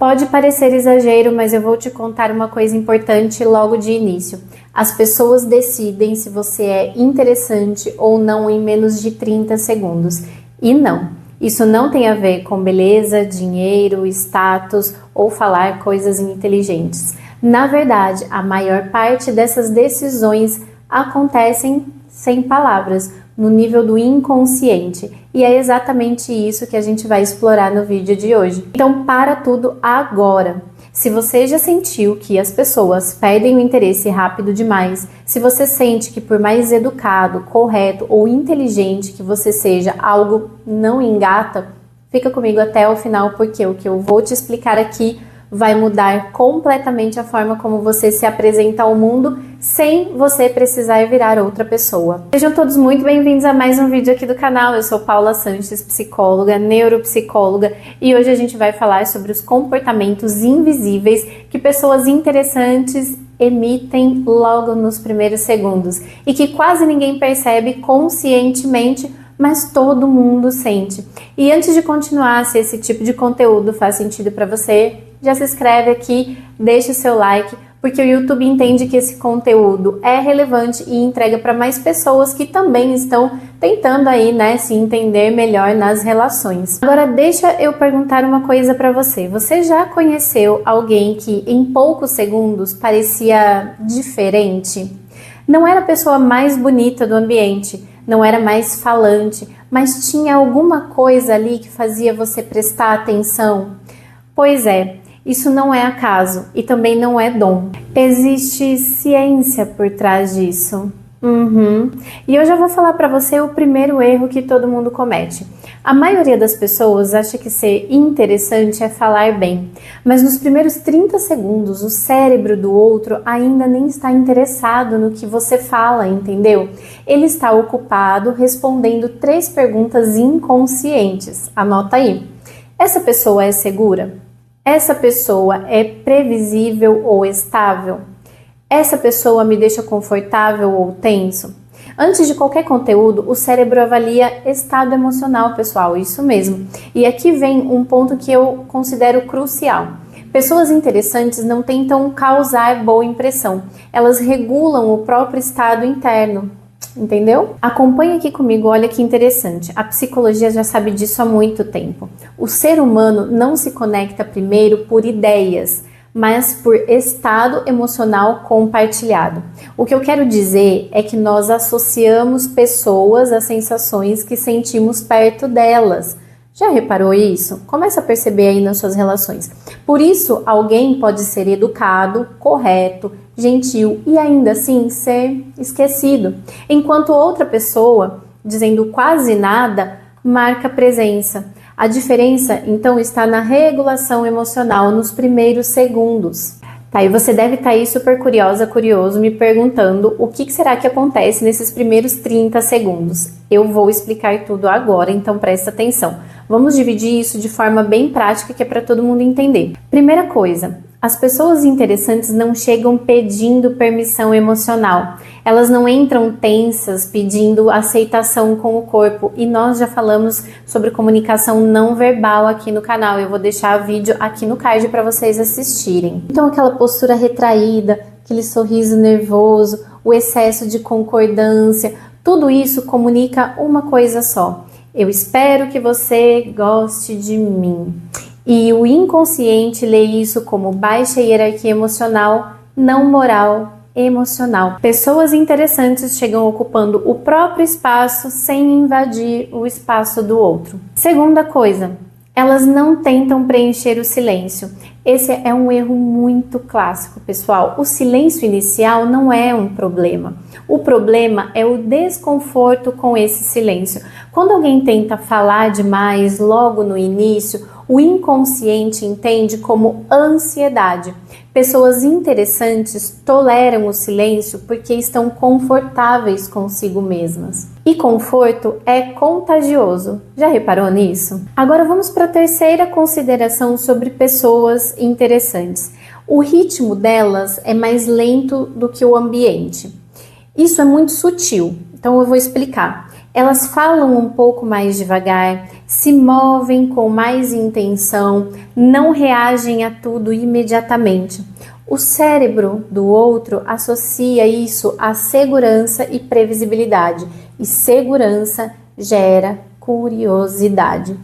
Pode parecer exagero, mas eu vou te contar uma coisa importante logo de início. As pessoas decidem se você é interessante ou não em menos de 30 segundos. E não, isso não tem a ver com beleza, dinheiro, status ou falar coisas inteligentes. Na verdade, a maior parte dessas decisões acontecem sem palavras, no nível do inconsciente. E é exatamente isso que a gente vai explorar no vídeo de hoje. Então, para tudo agora. Se você já sentiu que as pessoas perdem o interesse rápido demais, se você sente que por mais educado, correto ou inteligente que você seja, algo não engata, fica comigo até o final, porque o que eu vou te explicar aqui vai mudar completamente a forma como você se apresenta ao mundo sem você precisar virar outra pessoa. Sejam todos muito bem-vindos a mais um vídeo aqui do canal. Eu sou Paula Sanches, psicóloga, neuropsicóloga, e hoje a gente vai falar sobre os comportamentos invisíveis que pessoas interessantes emitem logo nos primeiros segundos e que quase ninguém percebe conscientemente, mas todo mundo sente. E antes de continuar, se esse tipo de conteúdo faz sentido para você, já se inscreve aqui, deixa o seu like, porque o YouTube entende que esse conteúdo é relevante e entrega para mais pessoas que também estão tentando aí, né, se entender melhor nas relações. Agora deixa eu perguntar uma coisa para você. Você já conheceu alguém que em poucos segundos parecia diferente? Não era a pessoa mais bonita do ambiente, não era mais falante, mas tinha alguma coisa ali que fazia você prestar atenção? Pois é, isso não é acaso e também não é dom. Existe ciência por trás disso. E eu já vou falar para você o primeiro erro que todo mundo comete. A maioria das pessoas acha que ser interessante é falar bem, mas nos primeiros 30 segundos o cérebro do outro ainda nem está interessado no que você fala, entendeu? Ele está ocupado respondendo 3 perguntas inconscientes. Anota aí. Essa pessoa é segura? Essa pessoa é previsível ou estável? Essa pessoa me deixa confortável ou tenso? Antes de qualquer conteúdo, o cérebro avalia estado emocional, pessoal, isso mesmo. E aqui vem um ponto que eu considero crucial. Pessoas interessantes não tentam causar boa impressão, elas regulam o próprio estado interno. Entendeu? Acompanha aqui comigo, olha que interessante. A psicologia já sabe disso há muito tempo. O ser humano não se conecta primeiro por ideias, mas por estado emocional compartilhado. O que eu quero dizer é que nós associamos pessoas a sensações que sentimos perto delas. Já reparou isso? Começa a perceber aí nas suas relações. Por isso, alguém pode ser educado, correto, gentil e ainda assim ser esquecido, enquanto outra pessoa, dizendo quase nada, marca presença. A diferença, então, está na regulação emocional nos primeiros segundos. Tá, e você deve estar aí super curioso, me perguntando o que será que acontece nesses primeiros 30 segundos. Eu vou explicar tudo agora, então presta atenção. Vamos dividir isso de forma bem prática, que é para todo mundo entender. Primeira coisa, as pessoas interessantes não chegam pedindo permissão emocional. Elas não entram tensas pedindo aceitação com o corpo. E nós já falamos sobre comunicação não verbal aqui no canal. Eu vou deixar o vídeo aqui no card para vocês assistirem. Então aquela postura retraída, aquele sorriso nervoso, o excesso de concordância, tudo isso comunica uma coisa só. Eu espero que você goste de mim. E o inconsciente lê isso como baixa hierarquia emocional, não moral emocional. Pessoas interessantes chegam ocupando o próprio espaço sem invadir o espaço do outro. Segunda coisa, elas não tentam preencher o silêncio. Esse é um erro muito clássico, pessoal. O silêncio inicial não é um problema. O problema é o desconforto com esse silêncio. Quando alguém tenta falar demais logo no início, o inconsciente entende como ansiedade. Pessoas interessantes toleram o silêncio porque estão confortáveis consigo mesmas. E conforto é contagioso. Já reparou nisso? Agora vamos para a terceira consideração sobre pessoas interessantes. O ritmo delas é mais lento do que o ambiente. Isso é muito sutil, então eu vou explicar. Elas falam um pouco mais devagar, se movem com mais intenção, não reagem a tudo imediatamente. O cérebro do outro associa isso à segurança e previsibilidade, e segurança gera curiosidade.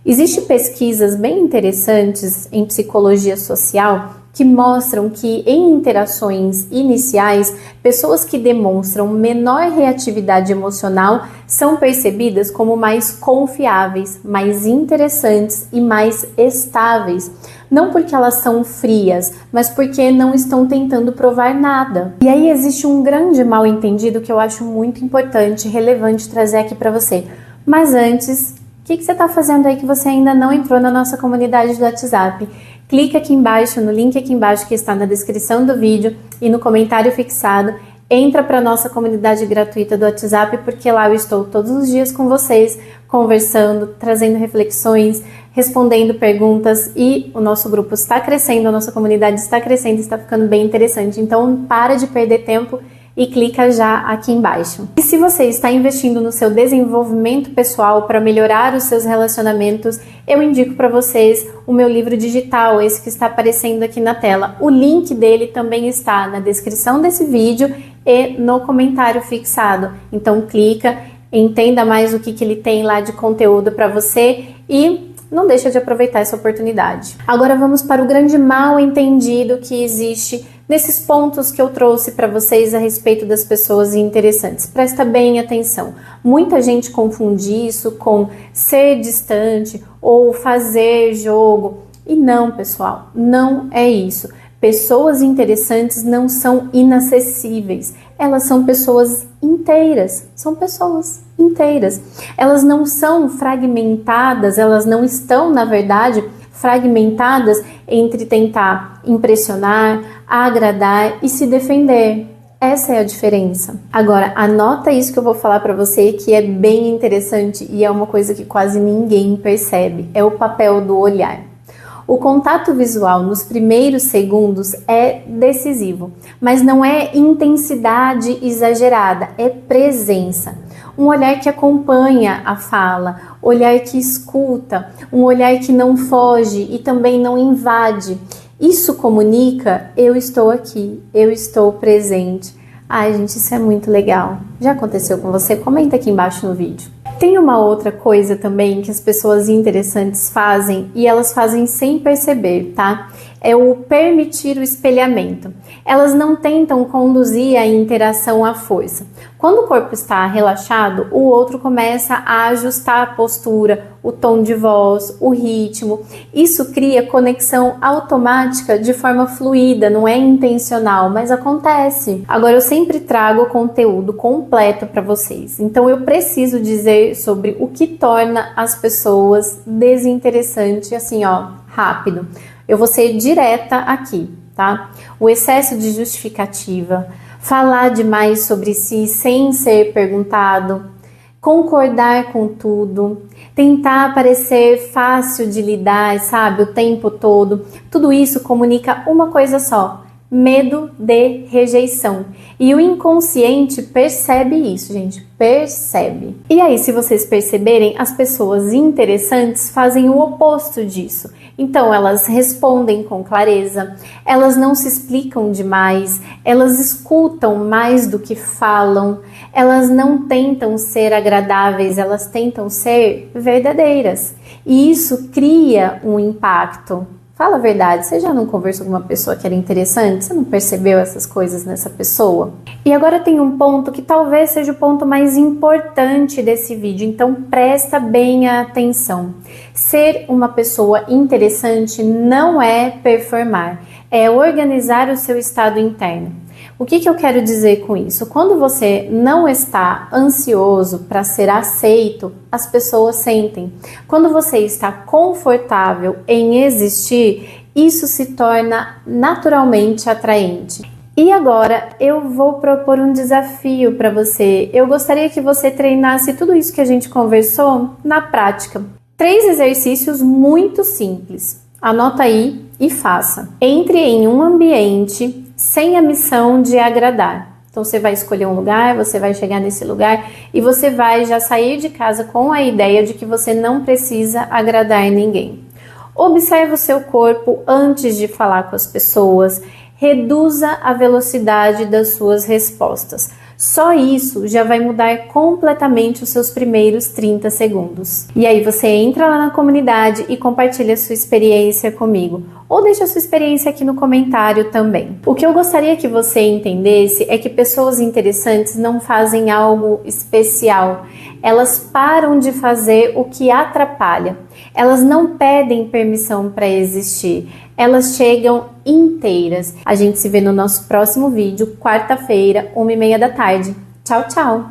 Existem pesquisas bem interessantes em psicologia social que mostram que em interações iniciais, pessoas que demonstram menor reatividade emocional são percebidas como mais confiáveis, mais interessantes e mais estáveis. Não porque elas são frias, mas porque não estão tentando provar nada. E aí existe um grande mal-entendido que eu acho muito importante e relevante trazer aqui para você. Mas antes, o que você está fazendo aí que você ainda não entrou na nossa comunidade do WhatsApp? Clica aqui embaixo, no link aqui embaixo que está na descrição do vídeo e no comentário fixado. Entra para a nossa comunidade gratuita do WhatsApp, porque lá eu estou todos os dias com vocês, conversando, trazendo reflexões, respondendo perguntas, e o nosso grupo está crescendo, a nossa comunidade está crescendo, está ficando bem interessante. Então, para de perder tempo e clica já aqui embaixo. E se você está investindo no seu desenvolvimento pessoal para melhorar os seus relacionamentos, eu indico para vocês o meu livro digital, esse que está aparecendo aqui na tela. O link dele também está na descrição desse vídeo e no comentário fixado. Então clica, entenda mais o que ele tem lá de conteúdo para você e não deixa de aproveitar essa oportunidade. Agora vamos para o grande mal entendido que existe nesses pontos que eu trouxe para vocês a respeito das pessoas interessantes. Presta bem atenção. Muita gente confunde isso com ser distante ou fazer jogo. E não, pessoal, não é isso. Pessoas interessantes não são inacessíveis. Elas são pessoas inteiras. São pessoas inteiras. Elas não são fragmentadas, elas não estão, na verdade, fragmentadas entre tentar impressionar, agradar e se defender. Essa é a diferença. Agora, anota isso que eu vou falar para você, que é bem interessante e é uma coisa que quase ninguém percebe. É o papel do olhar. O contato visual nos primeiros segundos é decisivo, mas não é intensidade exagerada, é presença. Um olhar que acompanha a fala, olhar que escuta, um olhar que não foge e também não invade. Isso comunica: eu estou aqui, eu estou presente. Ai, gente, isso é muito legal. Já aconteceu com você? Comenta aqui embaixo no vídeo. Tem uma outra coisa também que as pessoas interessantes fazem e elas fazem sem perceber, tá? É o permitir o espelhamento. Elas não tentam conduzir a interação à força. Quando o corpo está relaxado, o outro começa a ajustar a postura, o tom de voz, o ritmo. Isso cria conexão automática de forma fluida, não é intencional, mas acontece. Agora, eu sempre trago conteúdo completo para vocês, então eu preciso dizer sobre o que torna as pessoas desinteressantes, assim, ó, rápido. Eu vou ser direta aqui, tá? O excesso de justificativa, falar demais sobre si sem ser perguntado, concordar com tudo, tentar parecer fácil de lidar, sabe, o tempo todo. Tudo isso comunica uma coisa só: medo de rejeição. E o inconsciente percebe isso, gente, percebe. E aí, se vocês perceberem, as pessoas interessantes fazem o oposto disso. Então, elas respondem com clareza, elas não se explicam demais, elas escutam mais do que falam, elas não tentam ser agradáveis, elas tentam ser verdadeiras. E isso cria um impacto. Fala a verdade, você já não conversou com uma pessoa que era interessante? Você não percebeu essas coisas nessa pessoa? E agora tem um ponto que talvez seja o ponto mais importante desse vídeo, então presta bem atenção. Ser uma pessoa interessante não é performar, é organizar o seu estado interno. O que eu quero dizer com isso? Quando você não está ansioso para ser aceito, as pessoas sentem. Quando você está confortável em existir, isso se torna naturalmente atraente. E agora eu vou propor um desafio para você. Eu gostaria que você treinasse tudo isso que a gente conversou na prática. 3 exercícios muito simples. Anota aí e faça. Entre em um ambiente sem a missão de agradar. Então você vai escolher um lugar, você vai chegar nesse lugar e você vai já sair de casa com a ideia de que você não precisa agradar ninguém. Observe o seu corpo antes de falar com as pessoas, reduza a velocidade das suas respostas. Só isso já vai mudar completamente os seus primeiros 30 segundos. E aí você entra lá na comunidade e compartilha a sua experiência comigo. Ou deixa a sua experiência aqui no comentário também. O que eu gostaria que você entendesse é que pessoas interessantes não fazem algo especial. Elas param de fazer o que atrapalha. Elas não pedem permissão para existir. Elas chegam inteiras. A gente se vê no nosso próximo vídeo, quarta-feira, 1h30 da tarde. Tchau, tchau!